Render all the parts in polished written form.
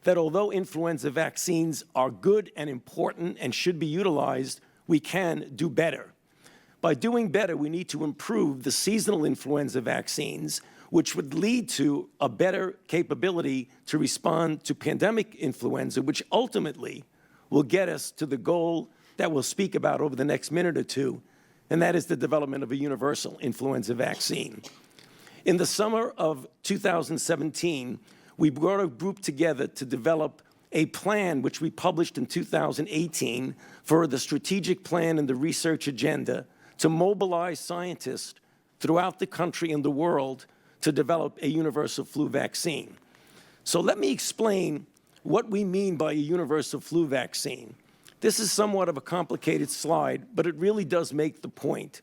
that although influenza vaccines are good and important and should be utilized, we can do better. By doing better, we need to improve the seasonal influenza vaccines, which would lead to a better capability to respond to pandemic influenza, which ultimately will get us to the goal that we'll speak about over the next minute or two, and that is the development of a universal influenza vaccine. In the summer of 2017, we brought a group together to develop a plan which we published in 2018 for the strategic plan and the research agenda to mobilize scientists throughout the country and the world to develop a universal flu vaccine. So let me explain what we mean by a universal flu vaccine. This is somewhat of a complicated slide, but it really does make the point.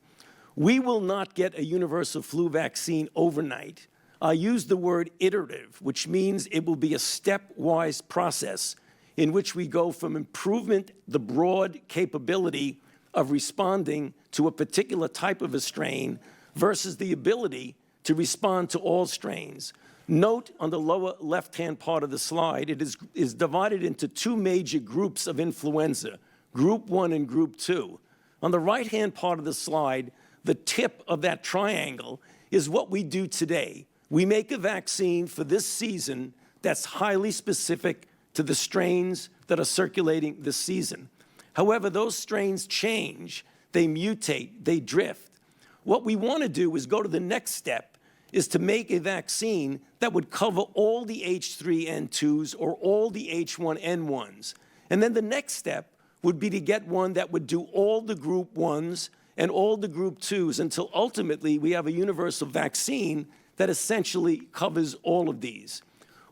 We will not get a universal flu vaccine overnight. I use the word iterative, which means it will be a stepwise process in which we go from improvement, the broad capability of responding to a particular type of a strain versus the ability to respond to all strains. Note on the lower left-hand part of the slide, it is divided into two major groups of influenza, Group 1 and Group 2. On the right-hand part of the slide, the tip of that triangle is what we do today. We make a vaccine for this season that's highly specific to the strains that are circulating this season. However, those strains change, they mutate, they drift. What we want to do is go to the next step, is to make a vaccine that would cover all the H3N2s or all the H1N1s. And then the next step would be to get one that would do all the Group 1s and all the Group 2s until ultimately we have a universal vaccine that essentially covers all of these.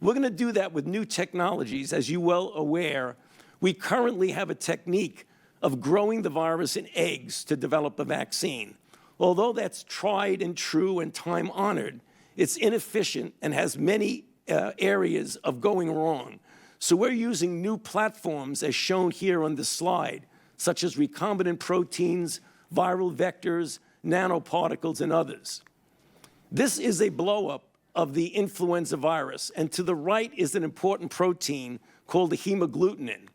We're going to do that with new technologies. As you're well aware, we currently have a technique of growing the virus in eggs to develop a vaccine. Although that's tried and true and time-honored, it's inefficient and has many areas of going wrong. So we're using new platforms as shown here on this slide, such as recombinant proteins, viral vectors, nanoparticles, and others. This is a blow-up of the influenza virus, and to the right is an important protein called the hemagglutinin.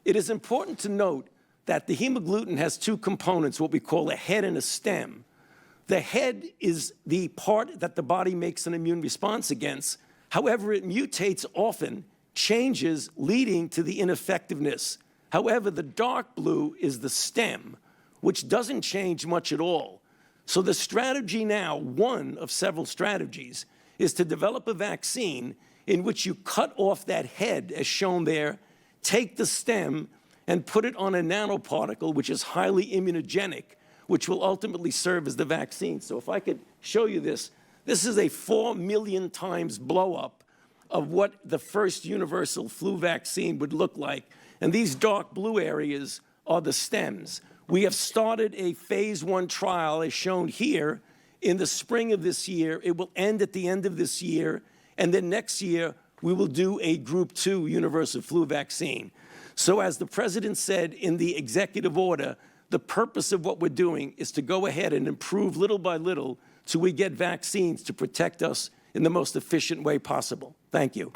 It is important to note that the hemagglutinin has two components, what we call a head and a stem. The head is the part that the body makes an immune response against. However, it mutates often, changes, leading to the ineffectiveness. However, the dark blue is the stem, which doesn't change much at all. So the strategy now, one of several strategies, is to develop a vaccine in which you cut off that head, as shown there, take the stem, and put it on a nanoparticle, which is highly immunogenic, which will ultimately serve as the vaccine. So if I could show you this, this is a 4 million times blow-up of what the first universal flu vaccine would look like. And these dark blue areas are the stems. We have started a phase 1 trial, as shown here, in the spring of this year. It will end at the end of this year. And then next year, we will do a Group 2 universal flu vaccine. So as the President said in the executive order, the purpose of what we're doing is to go ahead and improve little by little till we get vaccines to protect us in the most efficient way possible. Thank you.